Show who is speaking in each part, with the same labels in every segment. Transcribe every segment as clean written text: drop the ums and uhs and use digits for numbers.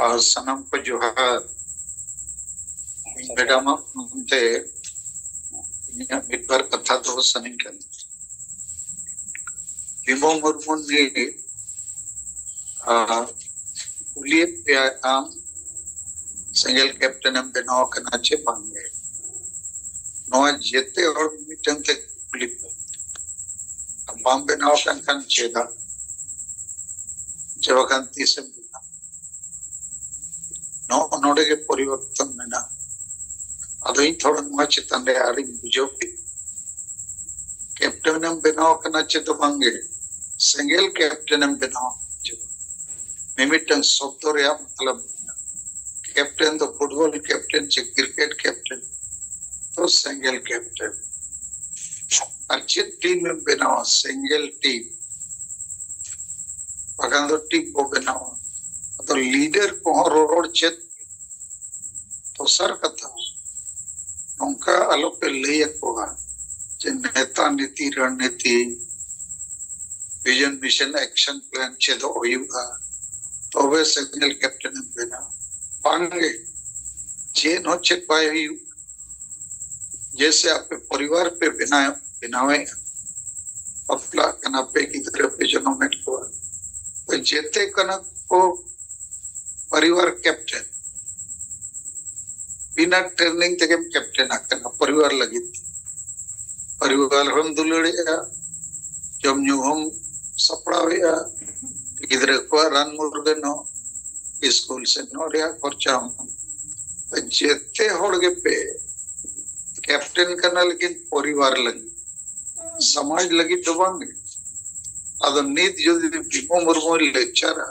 Speaker 1: सनम को जोहार मैडम उनते मिदबार कथा दो सनिंग कन विमो मुर्मू ने पुलिस पे आम सिंगल कैप्टन एम बनाव करना चे बांगे नवा जेते और मिटन ते पुलिस बाम बनाव kan चेदा जब kan तीसरे नोडे के परिवर्तन में ना अदोई थोड़ा नुआ चितान रे आरी बुझो भी कैप्टन एम बनाव करना चे तो बांगे सिंगल कैप्टन एम बनाव मिमिटन सोप्तो रे मतलब कैप्टन तो फुटबॉल कैप्टन चे क्रिकेट कैप्टन तो सिंगल कैप्टन अच्छी टीम में बनाओ सिंगल टीम अगर तो टीम को बनाओ तो लीडर को रोड चेत तो सर कथा उनका आलोक पे ले कोगा जे नेता नीति रणनीति विजन मिशन एक्शन प्लान चेदो होयुगा तो वे सिंगल कैप्टन बना पाएंगे जे नो चेक पाए जैसे आपके परिवार पे बनावे अपला कना पे की तरफ पे जनोमेट को तो जेते कना को परिवार कैप्टन बिना ट्रेनिंग तक कैप्टन आकना परिवार लगी परिवार हम दुलड़िया जब न्यू हम सपड़ावेया गिदरे को रन मुर्गन हो स्कूल से नोरिया खर्चा तो जेते होड़गे पे कैप्टन करना लेकिन परिवार लगी समाज लगी तो बांगे अदो नीत जो विमो मुर्मू लेक्चर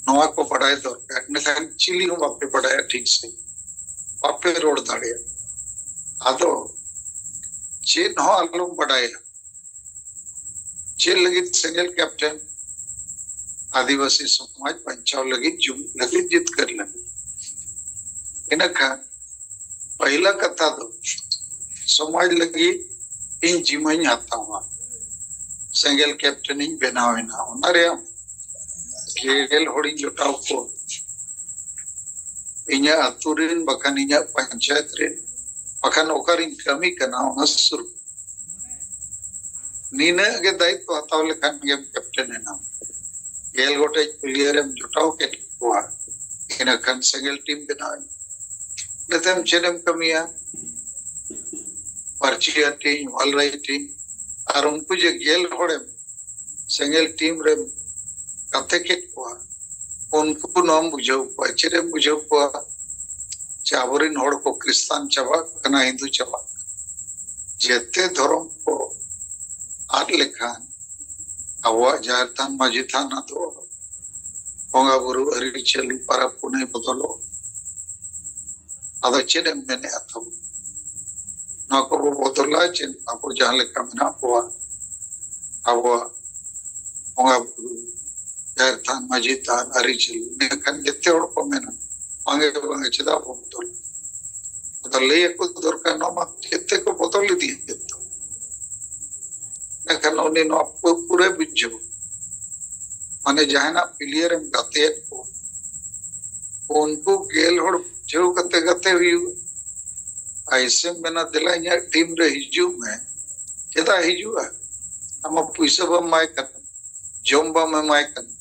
Speaker 1: नवा को पढ़ाए दरकार ने चिली को बापे पढ़ाया ठीक से बापे रोड दाड़िया अदो जे न आलम पढ़ाया जे लगी सिंगल कैप्टन आदिवासी समाज पंचाव लगी जीत कर लगी इनका पहला कथा दो समाज लगी इन जीवन आता हुआ सिंगल कैप्टन इन बनावे ना उनारे हम गेल होड़ी जोटाव को इन्या अतुरिन बखान इन्या पंचायत रे बखान ओकारिन कमी करना उनसुर नीने के दायित्व हताव लेखान गेम कैप्टन है नाम गेल गोटे प्लेयर एम जोटाव के हुआ इन्हें खान सिंगल टीम बनावे नतम चेनम कमिया पर्चिया टीम ऑल राइटिंग और उनको जो गेल होड़े सिंगल टीम रे कथे के को उनको नाम बुझो पचरे बुझो को चावरिन होड़ को क्रिश्चियन चबा कना हिंदू चबा जेते धर्म को आठ लेखान अवा जारतान मजिथा ना तो होगा गुरु हरि चली पर पुणे बदलो अदा चेन मैंने अथम ना को बदला चेन आपको जहाँ लेखा में हुआ अब होगा जारतान मजितान हरि चली ने कन जितने और को मैंने आगे बंगे चिदा बदल बदल ले एक दौर का नाम जितने को बदल दिए जितना ने कन उन्हें ना आपको पूरे बिजो माने जहाँ ना प्लेयर में गाते को उनको गेल होड़ जो कते कते हुई ऐसे में ना दिला या टीम रे हिजू में चेदा हिजू है हम पैसा बम माय कर जोंबा में माय कर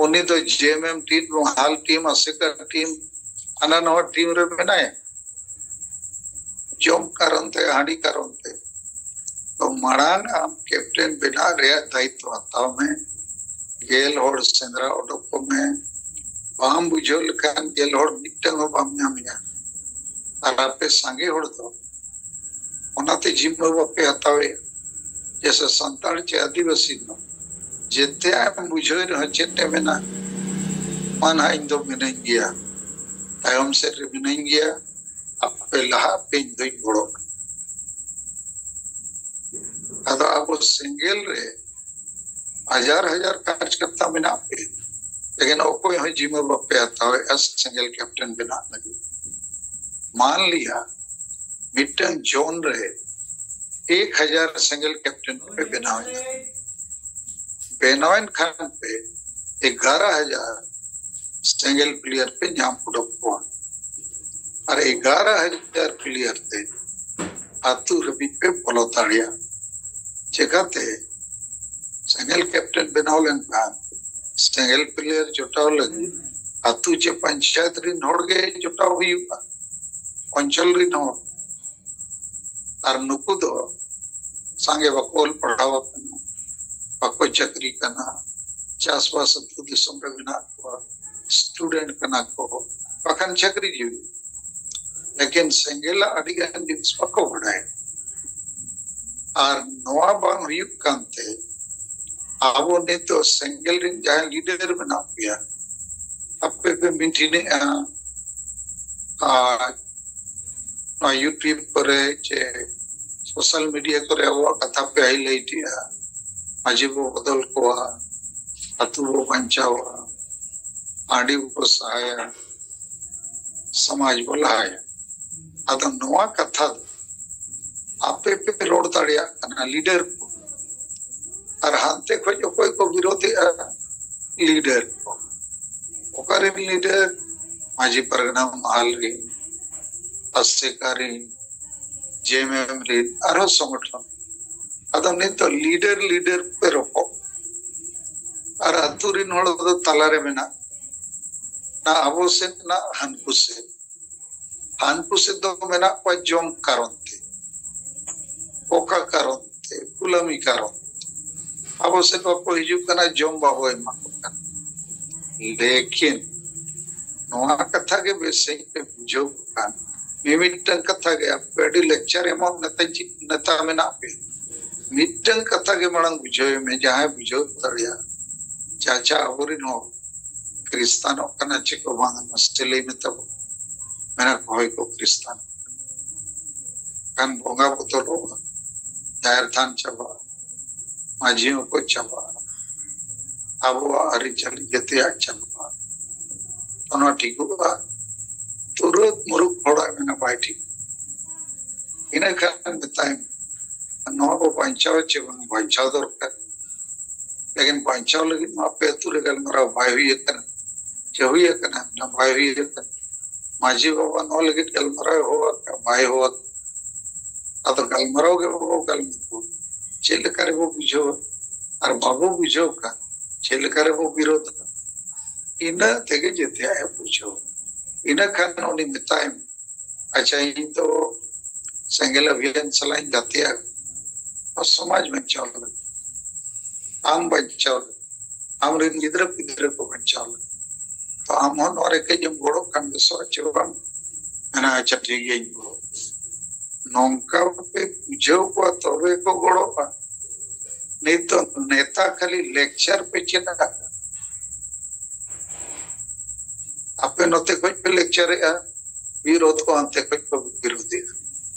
Speaker 1: उन्हीं तो जेएमएम टीम हाल टीम असेका टीम अननवा टीम रे बनाए जोम करनते हाड़ी करनते तो मड़ांग हम कैप्टन बिना रे दायित्व आता में गेल होड़ सेंद्रा ओडको में बाम बुझो लेखान गेल होड़ मिटंग बाम नामिया आपे सांगे होड़ तो ओनाते जिम्मे बापे हतावे जैसे संताल चे आदिवासी नो जेते हम बुझो न चेते में ना मन हा इंदो में नहीं गया तायम से रे में नहीं गया आपे लहा पे इंदो घोड़ो अदा आपको सिंगल रे हजार खर्च करता में ना पे लेकिन ओको यहाँ जिम्मे बापे हतावे एस सिंगल कैप्टन बिना लगी मान लिया मिटन जोन रहे 1000 सिंगल कैप्टन पे बेनावन खान पे 11,000 सेंगल प्लेयर पे नाम उडक को और 11,000 प्लेयर थे आतु रबी पे बोलो ताड़िया चेकाते सेंगल कैप्टन बनाव लेनखान सेंगल प्लेयर जोटाव लगी आतु चे पंचायत रिन होड़ गए जोटाव हुआ पंचल रिन होड़ और नुकु दो सांगे बकोल पढ़ावा करना बको चक्री करना चासवास अतु दिसम रगना को स्टूडेंट करना को पखन चक्री जीवी लेकिन सेंगेला अडिगान जिस बको बढ़ाए और नवा बांग हुयुक कांते आवो ने तो सेंगल रिन जहाँ लीडर बना पिया अपने पे मिठी ने यूट्यूब पर चे सोशल मीडिया करे वो कथा पे आई लेटी है अजीबो बदल को अतु वो बंचावा आड़ी वो सहाय समाज बोला है अदम नवा कथा आपे पे रोड ताड़िया करना लीडर को और हांते को जो कोई को विरोधी लीडर को ओकरे लीडर माजी परगना माल री अस्सेकारी जेएमएम री आरो संगठन अदम ने तो लीडर पे रोको और अतुरी नोड़ तो तलारे में ना अबो से ना हानपु से दो में ना कोई जोम करोंते ओका करोंते गुलामी करोंते अब उसे को हिजुक करना जोम बाबो लेकिन नवा कथा के बेसे पे बुझो कान मिमिटन कथा के पेडी लेक्चर एमो नता में ना पे मिटन कथा के मणंग बुझो में जहां बुझो तड़िया चाचा अबोरी नो क्रिस्तानो कना चिको बांग मस्टले में तब मैंने कोई को क्रिस्तान कान बोंगा बोतलो दायर थान चबा माजियों को चबा अब वो अरिचल यतिया चबा तो ना ठीक होगा तुरंत मुरुक फोड़ा मैंने बैठी इन्हें खान बताएं नौ को पंचाव चेवन पंचाव दौर कर लेकिन पंचाव लगी माँ पे तुरे कल मरा भाई हुई करना चहुई करना ना भाई हुई करना माजी बाबा नौ लगी कल मरा होगा भाई होगा अब कल मरोगे वो कल चेल करे वो बुझो और बाबू बुझो का चेल करे वो विरोध इना तेगे जेते आए बुझो इना खान उन्हीं मिताएं अच्छा इन तो संगेला अभियान चलाएं जाते हैं और समाज में चावल आम बचाओ आम रिन गिद्र को बचाओ तो आम होन और एक जम गोड़ो कान दसो चेवाम मैंने अच्छा ठीक है इनको नौका पे बुझो को तोरे को गोड़ो का नहीं तो नेता खाली लेक्चर पे चला आपे नोते कोई पे लेक्चर है विरोध को अंते कोई पे विरोधी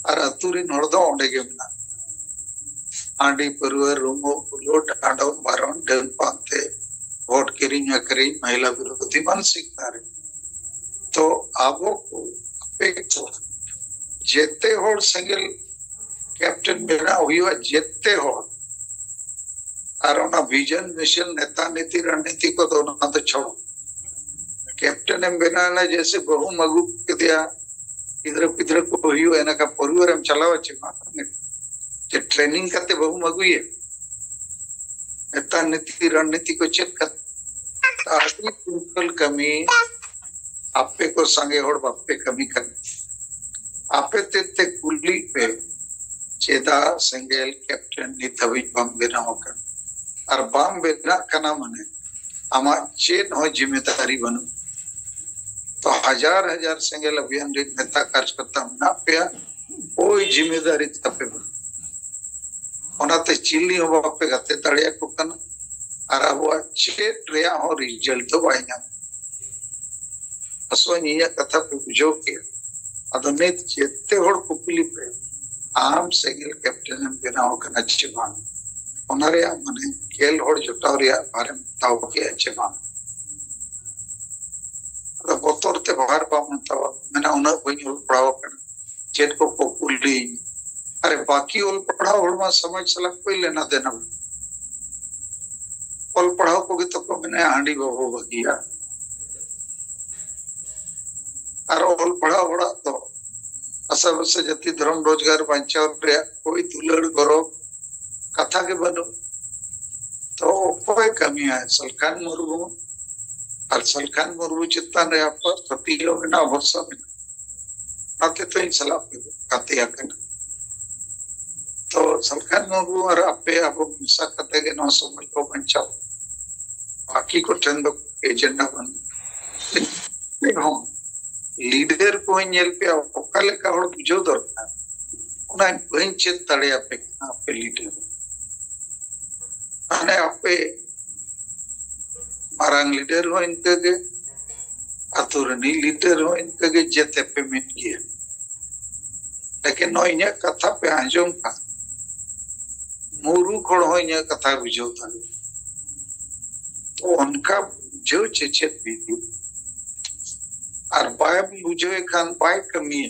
Speaker 1: और अतुरी नोड़दो ओंडे के ना आंडी परवर रूमो लोट आडो बारों डल पाते वोट किरिंग करी महिला विरोधी मानसिकता रे तो आवो को पे तो जेते होड़ सिंगल कैप्टन बेना हुआ जेते होड़ आरोना विजन मिशन नेता नीति रणनीति को दोनों तो छोड़ो कैप्टन एम बेना ना जैसे बहु मगु के दिया इधर को हुई है ना का परिवार हम चलावा चाहिए जे ट्रेनिंग करते बहु मगु है नेता नीति रणनीति को चेक कर आखिरी प्रिंसिपल कमी आपे को संगे होड़ बापे कमी कर आपे ते कुली पे चेदा सिंगल कैप्टन नी तभी बम बिना होकर और बम बिना कना मने आमा चेन हो जिम्मेदारी बनो तो हजार सिंगल अभियान रे नेता कार्यकर्ता ना पे कोई जिम्मेदारी तपे ओनाते चिल्ली हो बापे गते तड़िया को कन और अब चेट रेया हो रिजल्ट तो बाइना असोनिया कथा पे बुझो के अदने चेते होड़ कुपली पे आम सिंगल कैप्टन एम बिना हो कन अच्छे बान ओनारे मने खेल होड़ जुटावरिया बारे में ताव के अच्छे बान तो बोतोरते बाहर पावन ताव मैंने उन्हें कोई उल पढ़ावा कर चेट को कुपली अरे बाकी उल पढ़ाओ होड़ में समझ चला कोई लेना देना उल पढ़ाओ को भी तो को मैंने हांडी बाबू बगिया और ऑल पढ़ा होड़ा तो असा बस जति धर्म रोजगार बांचाव रे कोई दुलड़ गौरव कथा के बनो तो कोई कमी है सलखान मुर्मू और सलखान मुर्मू चित्तान रे आप पतिलो ना भरोसा में आते तो इन सलाह पे काते आकन तो सलखान मुर्मू और आपे आप मिसा कते के नो समय को बांचाव बाकी को चंद एजेंडा बन देखो लीडर को नेल पे ओकाले का हड़ बुझो दरकार उना बइन चेत तड़े आपे लीडर अने आपे मारांग लीडर हो इनके के अतुरनी लीडर हो इनके के जेते पे मिट गया लेकिन नो इन्हें कथा पे आंजों का मुरु खोड़ हो इन्हें कथा बुझो था तो उनका जो चेचेत भी और बाय बुझे खान बाय कमी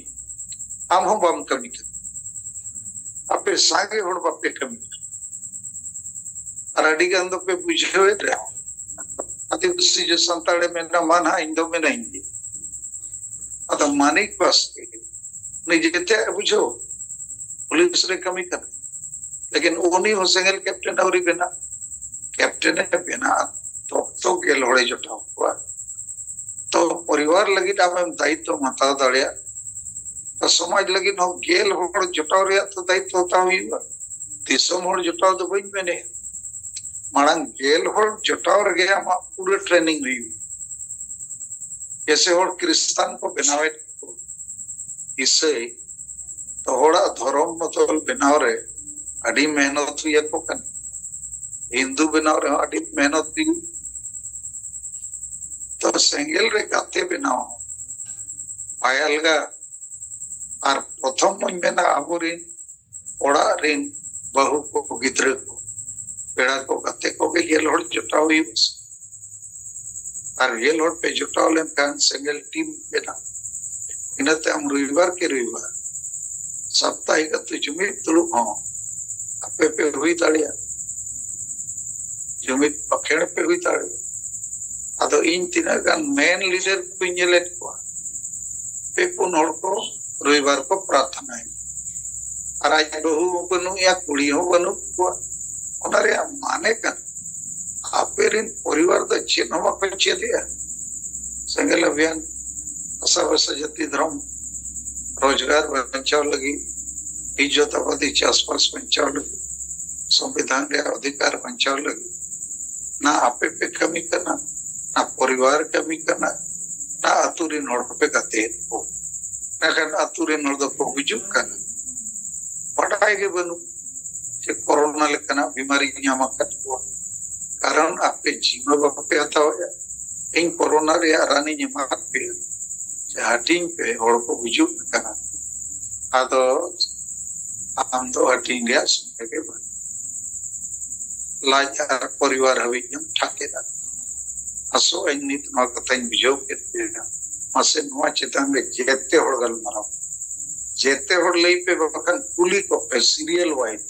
Speaker 1: हम हो बम कमी कर आपे सागे होड़ बापे कमी और अड़ी गंदो पे बुझे रे आदिवासी जो संताड़े में ना माना इंदो में नहीं अत मानिक पास नहीं जेते बुझो पुलिस रे कमी कर लेकिन ओनी हो सिंगल कैप्टन और बिना कैप्टन है बिना तो गेल होड़े जोटा हुआ तो परिवार लगी हम दायित्व मता दाड़िया तो समाज लगी हो गेल होड़ जोटाव रे तो दायित्व होता हुआ दिसम होड़ जोटाव तो बइन में नहीं मांग गेल होड़ जोटाव रे गया हम पूरे ट्रेनिंग हुई जैसे होड़ क्रिस्तान को बनावे इससे तो होड़ा धर्म मतल बनाव रे अड़ी मेहनत हुई को कन हिंदू बनाव रे अड़ी मेहनत हुई तो सेंगल रे गाते बनाओ पायलगा और प्रथम मन मेना आबुरिन ओड़ा रिन बहु को गिद्र को पेड़ा को गाते को के ये लोड जुटाव हुई और ये लोड पे जुटाव लेन कान सेंगल टीम बेना इनते हम रविवार साप्ताहिक तो जुमित तुलु हो आपे पे हुई ताड़िया जुमित पखेड़ पे हुई ताड़िया अदो इन तीना गान मेन लीडर को इंजेलेट को पे पुन हड़ को रविवार को प्रार्थना है और आज बहु बनु या कुड़ी हो बनु को उनारे माने का आपेरिन परिवार द चिन्हवा को चेदिया संगल अभियान असा वर्ष जति धर्म रोजगार बचाव लगी इज्जत आबादी आसपास बचाव लगी संविधान रे अधिकार बचाव लगी ना आपे पे कमी करना ना परिवार कमी करना ना अतुरी नोड़ पे गाते हो ना kan अतुरी नोड़ दो को बिजुक करना पढ़ाई के बनु जे कोरोना लेकना बीमारी ᱧᱟᱢ ᱟᱠᱟᱫ ᱠᱚᱣᱟ कारण आपे जीवन बापे आता हो इन कोरोना रे रानी ᱧᱟᱢ पे हाटिंग पे हड़ को बिजुक करना आदो आम तो हाटिंग रे सुने के बन लाज परिवार हवी ठाकेदा असो नित नो कथाइन बिजो के मासे नुआ चितान में जेते होड़गल मारो जेते होड़ लई पे बखन कुली को पे सीरियल वाइज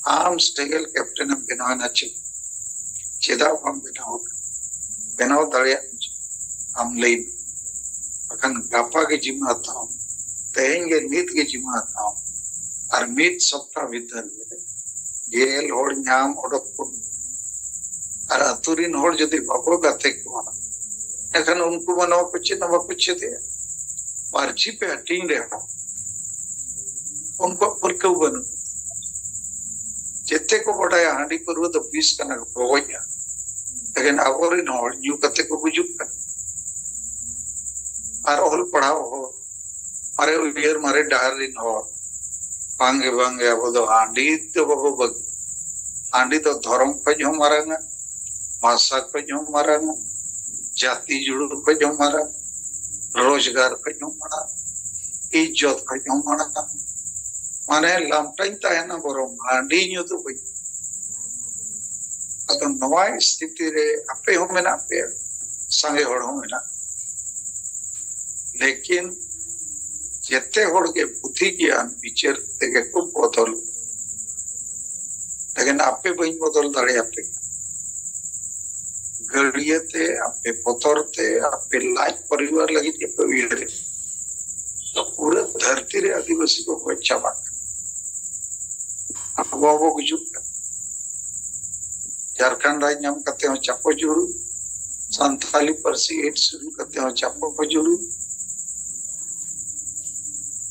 Speaker 1: आम स्टेगल कैप्टन बनाना चाहिए चेदा हम बनाओ दाड़िया हम लई बखन गापा के जिम्मा आता हूं तेहेंगे नीत के जिम्मा आता हूं और मीत सप्ताह भीतर गेल होड़ ᱧᱟᱢ ओडक को और अतुरीन होड़ जदि बाबो गाते को एखन उनको बनाओ कुछ न कुछ दे मर्जी पे हटिंग रे उनको पुरकौ बन जेते को बड़ाया हांडी परव तो 20 कना गोया लेकिन अगोरिन होड़ न्यू कते को बुजुक और ऑल पढ़ाओ हो मारे उयर मारे डारिन हो बांगे बांगे अब तो हांडी तो बाबू बग हांडी तो धर्म को जो मारेंगे भाषा को जो मारेंगे जाति जुड़ को जो मारा रोजगार को जो मारा इज्जत को जो मारा माने लामटाइन है ना बरो हांडी न्यू तो कोई अतो नवा स्थिति रे आपे हो में ना पे संगे होड़ हो में ना लेकिन जेते होड़ के बुद्धि ज्ञान विचार तेगे को बदल लेकिन आपे बइन बदल दाड़े आपे गड़ियते आपे पतरते आपे लाइफ परिवार लगी के पवित्र तो पूरे धरती रे आदिवासी को गoj चाबा अब गुजुक झारखंड राज नाम करते हो चापो जुड़ू संथाली परसी एट शुरू करते हो चापो जुड़ू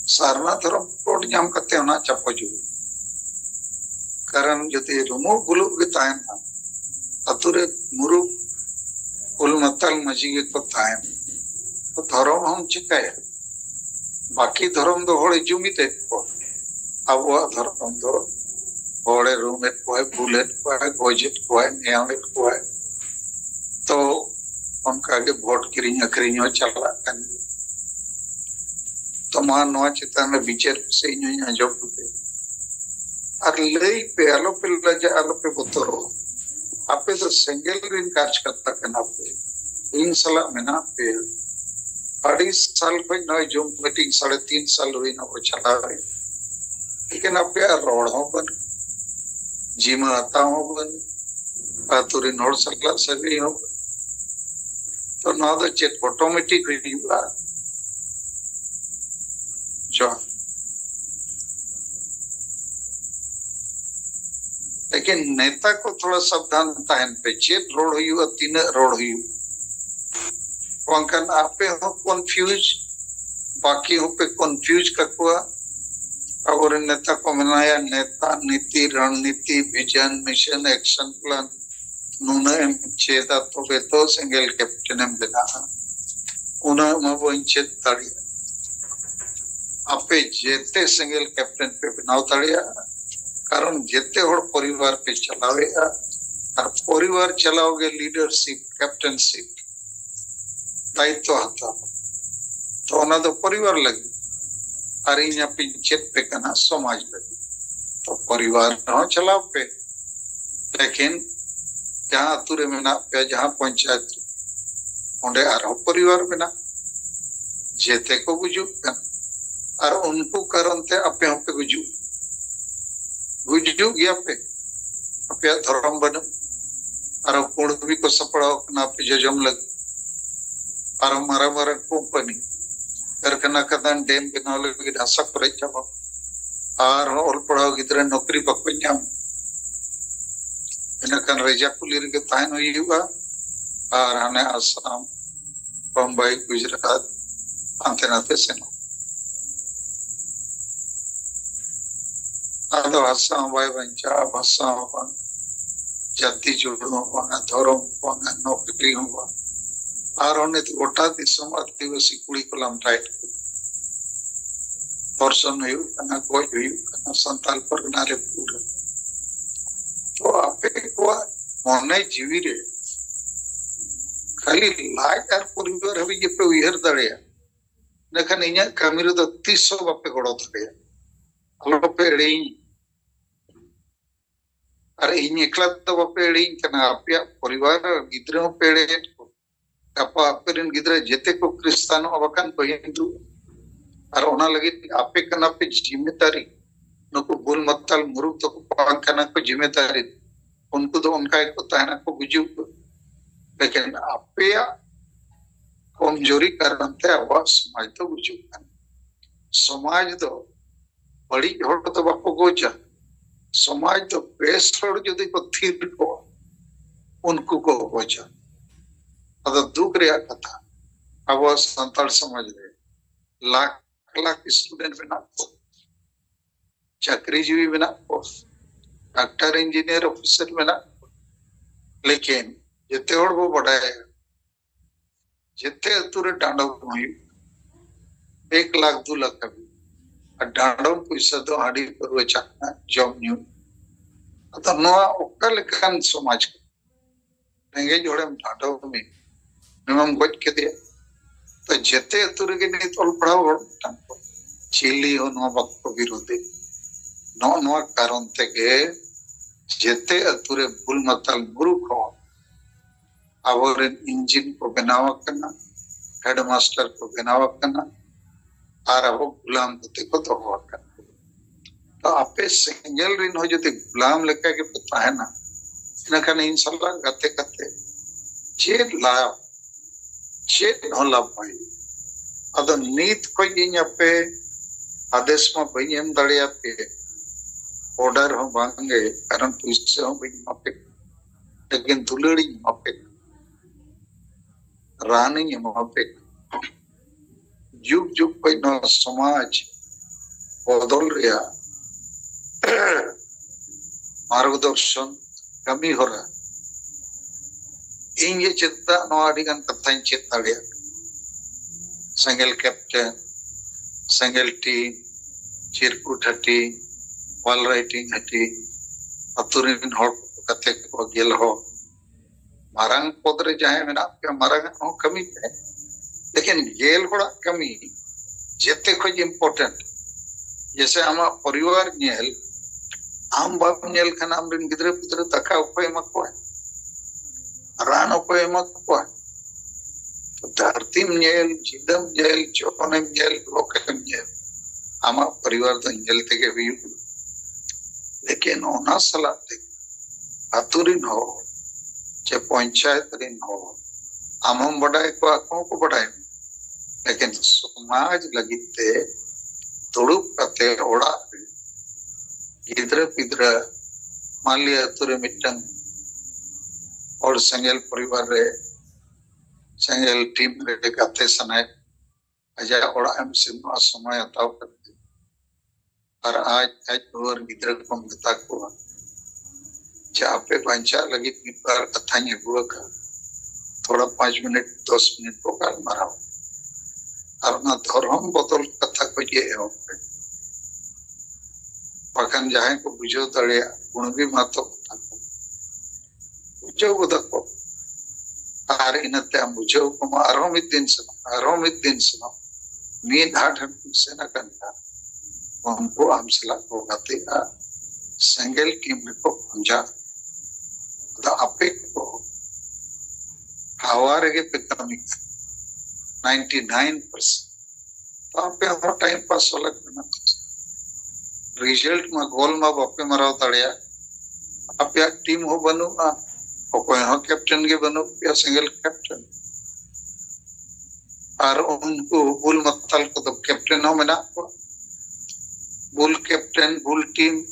Speaker 1: सारना धर्म कोड नाम करते हो ना चापो जुड़ू कारण जो रुमो गुलु के तायना अतुरे मुरु उल मतल मजी के को तायन तो धर्म हम चिकाय बाकी धर्म दो होड़े जुमिते को अब वो धर्म दो होड़े रूमेट को है बुलेट को है गोजेट को है नियामेट को है तो उनका के वोट किरिंग अखरिंग चला कन तो मान नवा चिता में विचार से इन जो पे और ले पे आलो पे लजा आलो पे बोतरो आपे तो सिंगल रिन कार्य करता करना पे इन साल में ना पे 2.5 साल पे नए जो मीटिंग 3.5 साल हुई ना वो चला रहे लेकिन आपे रोड हो बन जीमा आता हो बन आतुरी नोड सकला सभी हो तो ना तो चेट ऑटोमेटिक हुई हुआ जो लेकिन नेता को थोड़ा सावधानता है पे चेट रोड हुई और 3 रोड हुई वंकन आपे हो कंफ्यूज बाकी हो पे कंफ्यूज ककुआ और नेता को मनाया नेता नीति रणनीति विजन मिशन एक्शन प्लान नूने चेता तो वे तो सिंगल कैप्टन में बिना उन्हें मबो इंचेत ताड़िया आपे जेते सिंगल कैप्टन पे बनाव ताड़िया कारण जेते होड़ परिवार पे चलावे और परिवार चलाओगे लीडरशिप कैप्टनशिप दायित्व हता तो ना तो परिवार लगी अरे यहाँ पिंचेत पे करना समाज लगी तो परिवार न चलाओ पे लेकिन जहाँ तुरे में ना पे जहाँ पंचायत उन्हें आरो परिवार में ना जेते को गुजू और उनको कारण ते अपने हम पे गुजू गया पे अपने धर्म बनो और कुंडवी को सपड़ाओ ना पे जजम लग और हमारा हमारा कंपनी करकना कदन डेम बनाओ लगी ढासा पर जाओ और ऑल पढ़ाओ गिद्रे नौकरी बको नाम इनकन रेजा कुलीर के तायन हुई हुआ और हने आसाम बम्बई गुजरात अंते नाते सेनो आदो आसाम वाई बंचा भाषा बन जाति जुड़ो बना धर्म बना नौकरी हुआ और उन्हें तो गोटा दिसम आदिवासी कुड़ी को लम टाइट दर्शन हुई कना कोई हुई कना संताल पर नारे पूरे तो आपे को मोने जीवी रे खाली लाइक और परिवार हबी ये पे उहर दड़िया नखन इኛ कमिरो तो 300 बापे गोड़ो दड़िया हलो पे एड़ी अरे इन एकला तो बापे एड़ी कना आपया परिवार गिद्रो पेड़े apa aperin gidra jete ko kristano abakan ko hindu ar ona lagi ape kana pe जिम्मेदारी नको बुल मतल मुरुक तो पांकना को जिम्मेदारी उनको तो उनका एक होता है ना को गुजू लेकिन आपे कमजोरी करते आवाज समाज तो गुजू समाज तो बड़ी होड़ तो बापो गोचा समाज तो बेस्ट होड़ जो देखो थीर को उनको को गोचा अदर दुख रे कथा अब संताल समझ रहे लाख लाख स्टूडेंट बना चाकरीजीवी बना डॉक्टर इंजीनियर ऑफिसर बना लेकिन जिते और वो बढ़ाए जिते तुरे डांडो हुई 1 लाख 2 लाख कभी डांडो पैसा तो हाड़ी पर वो चाकना जॉब न्यू अतः नवा उकल कान समाज रहेंगे जोड़े डांडो में निमम गोज के दिया तो जेते अतुरे के नहीं तोल पढ़ाओ चिली हो नो बक्को विरोधी नो कारण ते के जेते अतुरे बुल मतल गुरु को आवरे इंजिन को बनावा करना हेडमास्टर को बनावा करना आर अब गुलाम होते को तो हुआ करना तो आपे सिंगल रिन हो जो गुलाम लेकर के पता है ना इनका नहीं इंशाल्लाह गते गते चेत लाया चेत होला पाई अदो नीत को इन पे आदेश में बई एम दड़िया पे ऑर्डर हो बांगे कारण पैसे हो बई मापे लेकिन दुलड़ी मापे रानी मापे जुग जुग पे न समाज बदल रिया मार्गदर्शन कमी हो रहा इन ये चिंता नवाड़ी गन कथा इन चिंता लिया संगल कैप्टन संगल टीम चिरकुट हटी वॉल राइटिंग हटी अतुरिन हॉट कथे को गेल हो मारंग पदरे जाए में ना पे मारंग हो कमी है लेकिन गेल होड़ा कमी जेते को इम्पोर्टेंट जैसे हमारा परिवार नेल आम बाप नेल खाना हमरे गिदरे पुदरे तका उपाय मको है रान उपाय मको है धरती नेल जिदम नेल चोने नेल लोकम नेल आमा परिवार तो नेल ते के भी लेकिन ओना सलाते अतुरिन हो चे पंचायत रिन हो आम बड़ाई को आकों को बढ़ाए लेकिन समाज लगिते दुड़ुप कते ओड़ा गिदरे पिदरे मान लिया अतुरे मिट्टन और संगल परिवार रे संगल टीम रे गाते सनाय अजा ओड़ा एम सिमा समय अताव करते और आज और गिदरे को मता को जा पे पंचा लगी बार कथा ने हुआ का थोड़ा 5 मिनट 10 मिनट को काल माराओ और ना धर्म बदल कथा को ये है पकन जाए को बुझो तड़िया गुण भी मातो कथा को बुझो को दको आर इनते हम बुझो को आरो मित दिन से मीन हाट से न करना हमको हम सला को गाते का संगल की में को पंजा द अपे को हवारे के पिकमी 99% तो आप पे हमारा टाइम पास वाला करना रिजल्ट में गोल में बापे मराव तड़िया आप या टीम हो बनो ना कोई हो कैप्टन के बनो या सिंगल कैप्टन और उनको बुल मतल को तो कैप्टन हो मना बुल कैप्टन बुल टीम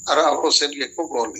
Speaker 1: और आप उसे लेको गोल